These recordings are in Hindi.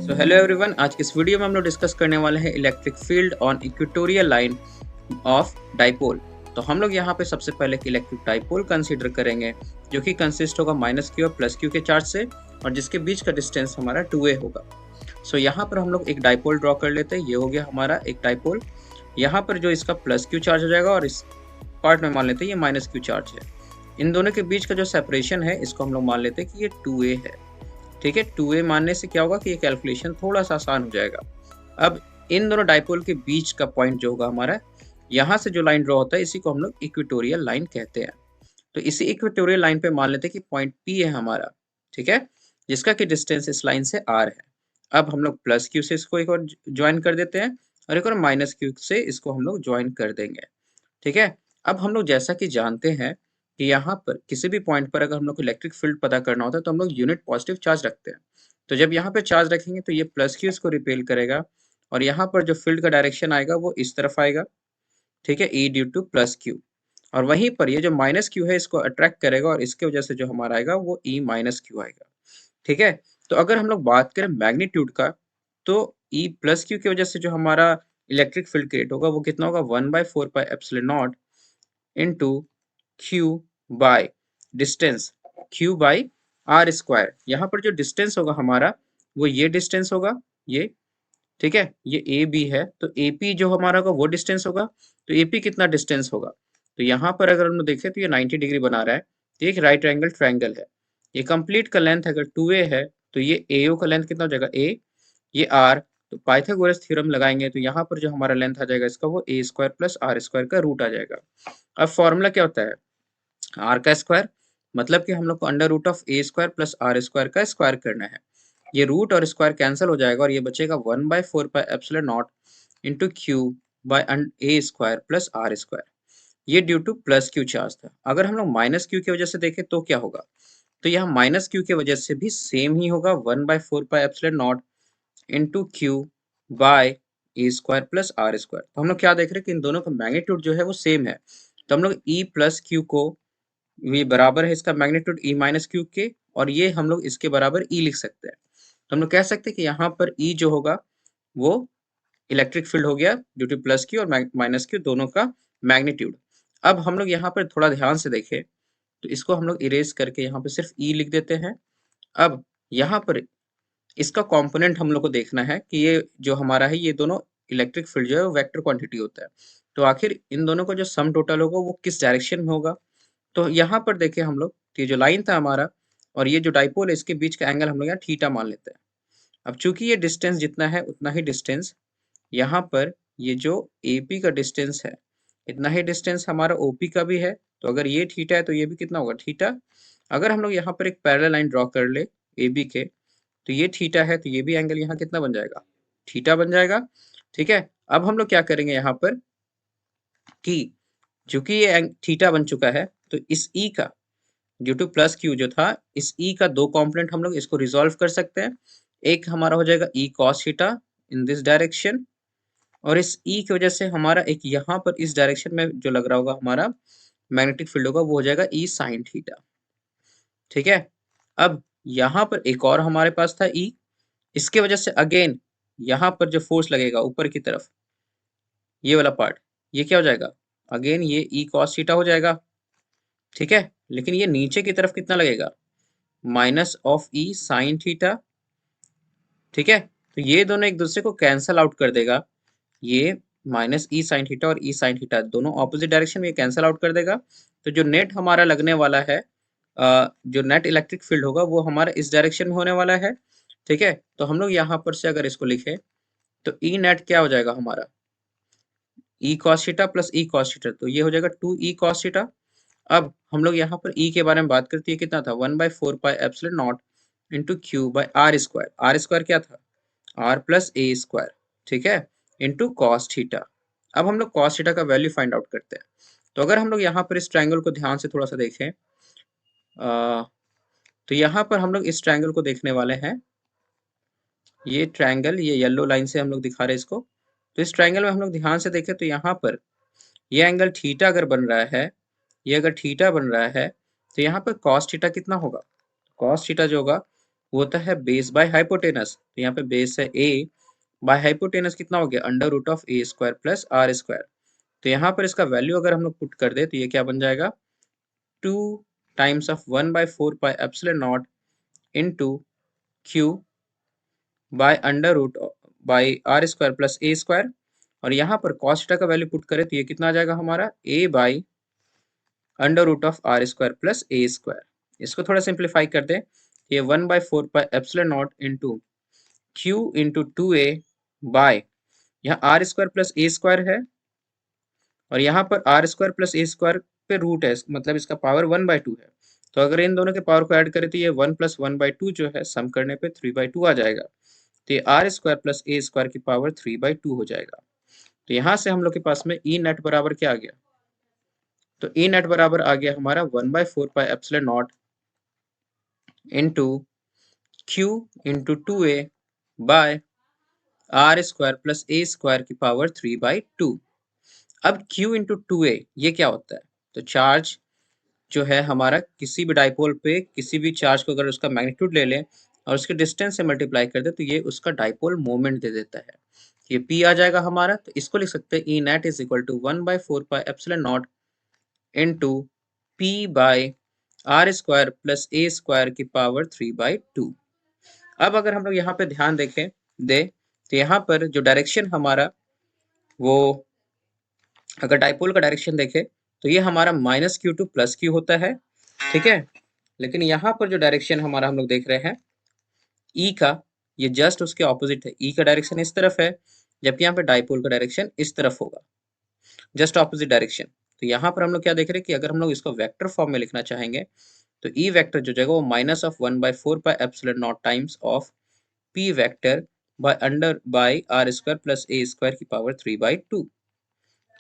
सो हेलो एवरीवन, आज की इस वीडियो में हम लोग डिस्कस करने वाले हैं electric field on equatorial line of dipole. तो हम लोग यहाँ पे सबसे पहले एक इलेक्ट्रिक डाइपोल कंसीडर करेंगे जो कि कंसिस्ट होगा -q और +q के चार्ज से और जिसके बीच का डिस्टेंस हमारा 2a होगा। सो यहाँ पर हम लोग एक डाइपोल ड्रॉ कर लेते हैं। ये हो गया हमारा एक डाइपोल। यहाँ पर जो इसका +q चार्ज हो जाएगा और इस पार्ट में मान लेते हैं ये -q चार्ज है। इन दोनों के बीच का जो सेपरेशन है इसको हम लोग मान लेते हैं कि ये 2a है। ठीक है, 2a मानने से क्या होगा कि ये कैलकुलेशन थोड़ा सा आसान हो जाएगा। अब इन दोनों डाइपोल के बीच का पॉइंट जो होगा हमारा, यहाँ से जो लाइन ड्रॉ होता है इसी को हम लोग इक्वेटोरियल लाइन कहते हैं। तो इसी इक्वेटोरियल लाइन पे मान लेते हैं कि पॉइंट P है हमारा, ठीक है, जिसका कि डिस्टेंस इस लाइन से R है। अब हम लोग +q से इसको एक और ज्वाइन कर देते हैं और एक और -q से इसको हम लोग ज्वाइन कर देंगे। ठीक है, अब हम लोग जैसा कि जानते हैं कि यहाँ पर किसी भी पॉइंट पर अगर हम लोग को इलेक्ट्रिक फील्ड पता करना होता है तो हम लोग यूनिट पॉजिटिव चार्ज रखते हैं। तो जब यहाँ पे चार्ज रखेंगे तो ये +q इसको रिपेल करेगा और यहाँ पर जो फील्ड का डायरेक्शन आएगा वो इस तरफ आएगा। ठीक है, E ड्यू टू +q और वहीं पर ये जो -q है इसको अट्रैक्ट करेगा और इसके वजह से जो हमारा आएगा वो E -q आएगा। ठीक है, तो अगर हम लोग बात करें मैग्नीट्यूड का तो E +q की वजह से जो हमारा इलेक्ट्रिक फील्ड क्रिएट होगा वो कितना होगा, 1/4 pi epsilon not into q by distance q by r square. यहाँ पर जो डिस्टेंस होगा हमारा वो ये डिस्टेंस होगा ये, ठीक है, ये ए बी है तो AP जो हमारा होगा वो डिस्टेंस होगा। तो AP कितना डिस्टेंस होगा, तो यहाँ पर अगर हम लोग देखें तो ये 90 डिग्री बना रहा है। तो एक राइट एंगल ट्रायंगल है। ये कंप्लीट का लेंथ अगर 2a है तो ये AO का लेंथ कितना हो जाएगा a, ये r। तो पाइथागोरस थ्योरम लगाएंगे तो यहाँ पर जो हमारा लेंथ आ जाएगा इसका वो a square plus r square का रूट आ जाएगा। अब फॉर्मूला क्या होता है, r का स्क्वायर, मतलब कि हम लोग को under root of a square plus r square का स्क्वायर करना है। ये रूट और स्क्वायर कैंसिल हो जाएगा और ये बचेगा 1/4 pi epsilon not into q by a square plus r square. ये ड्यू टू +q चार्ज था। अगर हम लोग -q की वजह से देखें तो क्या होगा, तो यहाँ -q की वजह से भी सेम ही होगा 1/4 pi epsilon not into q by a square plus r square. तो हम लोग क्या देख रहे हैं कि इन दोनों का मैग्नीट्यूड जो है वो सेम है। तो हम लोग E प्लस q को, ये बराबर है इसका मैग्नीट्यूड E माइनस क्यू के और ये हम लोग इसके बराबर E लिख सकते हैं। तो हम लोग कह सकते हैं कि यहाँ पर E जो होगा वो इलेक्ट्रिक फील्ड हो गया ड्यू टू +q और -q दोनों का मैग्नीट्यूड। अब हम लोग यहाँ पर थोड़ा ध्यान से देखें तो इसको हम लोग इरेज करके यहाँ पे सिर्फ E लिख देते हैं। अब यहाँ पर इसका कंपोनेंट हम लोग को देखना है कि ये जो हमारा है ये दोनों इलेक्ट्रिक फील्ड जो है वो वेक्टर क्वांटिटी होता है। तो आखिर इन दोनों का जो सम टोटल होगा वो किस डायरेक्शन में होगा। तो यहाँ पर देखिए हम लोग, ये जो लाइन था हमारा और ये जो डाइपोल है इसके बीच का एंगल हम लोग यहाँ थीटा मान लेते हैं। अब चूंकि ये डिस्टेंस जितना है उतना ही डिस्टेंस यहाँ पर ये जो AP का डिस्टेंस है इतना ही डिस्टेंस हमारा OP का भी है। तो अगर ये थीटा है तो ये भी कितना होगा, थीटा। अगर हम लोग यहाँ पर एक पैरेलल लाइन ड्रॉ कर ले AB के तो ये थीटा है तो ये भी एंगल यहाँ कितना बन जाएगा, थीटा बन जाएगा। ठीक है, अब हम लोग क्या करेंगे यहाँ पर कि चूंकि ये थीटा बन चुका है तो इस E का ड्यू टू +q जो था इस E का दो कॉम्पोनेंट हम लोग इसको रिजोल्व कर सकते हैं। एक हमारा हो जाएगा E cos theta in this direction और इस E की वजह से हमारा एक यहाँ पर इस डायरेक्शन में जो लग रहा होगा हमारा मैग्नेटिक फील्ड होगा वो हो जाएगा E sin थीटा। ठीक है, अब यहाँ पर एक और हमारे पास था E, इसके वजह से अगेन यहाँ पर जो फोर्स लगेगा ऊपर की तरफ ये वाला पार्ट, ये क्या हो जाएगा, अगेन ये E cos थीटा हो जाएगा। ठीक है, लेकिन ये नीचे की तरफ कितना लगेगा, minus of E sin theta. ठीक है, तो ये दोनों एक दूसरे को कैंसल आउट कर देगा। ये -E sin थीटा और E sin थीटा दोनों ऑपोजिट डायरेक्शन में कैंसल आउट कर देगा। तो जो नेट हमारा लगने वाला है, जो नेट इलेक्ट्रिक फील्ड होगा वो हमारा इस डायरेक्शन में होने वाला है। ठीक है, तो हम लोग यहाँ पर से अगर इसको लिखें तो E नेट क्या हो जाएगा हमारा, E cos theta plus E cos theta, तो ये हो जाएगा 2E cos थीटा। अब हम लोग यहाँ पर E के बारे में बात करते हैं, कितना था 1/4 pi epsilon not into q by r square. r square क्या था, r प्लस a स्क्वायर। ठीक है, इंटू कॉस थीटा। अब हम लोग कॉस थीटा का वैल्यू फाइंड आउट करते हैं। तो अगर हम लोग यहाँ पर इस ट्रायंगल को ध्यान से थोड़ा सा देखें, तो यहाँ पर हम लोग इस ट्रायंगल को देखने वाले हैं। ये ट्रायंगल, ये येलो लाइन से हम लोग दिखा रहे हैं इसको। तो इस ट्रायंगल में हम लोग ध्यान से देखें तो यहाँ पर ये एंगल थीटा अगर बन रहा है, ये अगर थीटा बन रहा है तो यहाँ पर कॉस थीटा कितना होगा, कॉस थीटा जो होगा वो होता है बेस बाय हाइपोटेनस। तो यहाँ पे बेस है a बाय हाइपोटेनस कितना हो गया, under root of a square plus R square. तो यहाँ पर इसका वैल्यू अगर हम लोग पुट कर दे तो ये क्या बन जाएगा, 2 times of 1/4 pi epsilon not into q by under root by R square plus A square. और यहाँ पर cos थीटा का वैल्यू पुट करें तो ये कितना आ जाएगा हमारा, a by under root of R square plus A square. इसको थोड़ा सिंप्लीफाई कर दें, ये 1/4 pi epsilon not into Q into 2a by, यहाँ R square plus A square है और यहाँ पर R square plus A square पे रूट है, मतलब इसका पावर 1/2 है। तो अगर इन दोनों के पावर को ऐड करें तो ये 1 + 1/2 जो है सम करने पे 3/2 आ जाएगा। तो ये R square plus A square की पावर 3/2 हो जाएगा। तो यहाँ से हम लोग के पास में ई नेट बराबर क्या आ गया, तो ई नेट बराबर आ गया हमारा 1/4 pi epsilon not into Q into 2a by R square plus A square की पावर 3/2। अब q इंटू 2a ये क्या होता है, तो चार्ज जो है हमारा किसी भी डाइपोल पे किसी भी चार्ज को अगर उसका मैग्नीट्यूड ले लें और उसके डिस्टेंस से मल्टीप्लाई कर दे तो ये उसका डाइपोल मोमेंट दे देता है। ये p आ जाएगा हमारा, तो इसको लिख सकते हैं E net is equal to 1/4 pi epsilon not into p by R square plus A square की पावर 3/2। अब अगर हम लोग यहाँ पे ध्यान देखें दे तो यहाँ पर जो डायरेक्शन हमारा वो, अगर डाइपोल का डायरेक्शन देखें तो ये हमारा -q टू +q होता है, ठीक है। लेकिन यहाँ पर जो डायरेक्शन हमारा हम लोग देख रहे हैं ई का, ये जस्ट उसके ऑपोजिट है। ई का डायरेक्शन इस तरफ है जबकि यहाँ पे डाइपोल का डायरेक्शन इस तरफ होगा, जस्ट ऑपोजिट डायरेक्शन। तो यहाँ पर हम लोग क्या देख रहे हैं कि अगर हम लोग इसको वेक्टर फॉर्म में लिखना चाहेंगे तो ई वेक्टर जो जगह वो -1/4 pi epsilon not times of p vector by R square plus A square की पावर 3/2।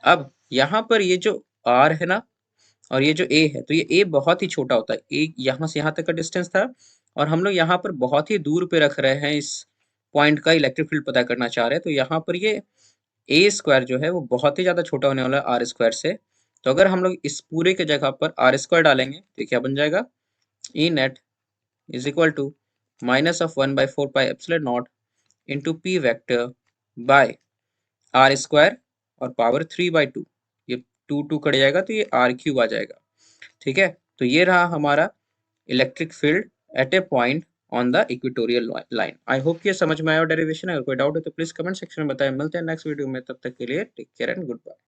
अब यहाँ पर ये जो r है ना और ये जो a है, तो ये a बहुत ही छोटा होता है। a यहाँ से यहाँ तक का डिस्टेंस था और हम लोग यहाँ पर बहुत ही दूर पे रख रहे हैं, इस पॉइंट का इलेक्ट्रिक फील्ड पता करना चाह रहे हैं। तो यहाँ पर ये a स्क्वायर जो है वो बहुत ही ज्यादा छोटा होने वाला है आर स्क्वायर से। तो अगर हम लोग इस पूरे के जगह पर आर स्क्वायर डालेंगे तो क्या बन जाएगा, E net is equal to -1/4 pi epsilon not into P vector by R square और पावर 3/2। ये 2 कट जाएगा तो ये r³ आ जाएगा, ठीक है। तो ये रहा हमारा electric field at A point on the equatorial line. I hope कि ये समझ में आया डेरिवेशन है। अगर कोई डाउट है तो प्लीज कमेंट सेक्शन में बताएं। मिलते हैं नेक्स्ट वीडियो में, तब तक के लिए take care and good bye.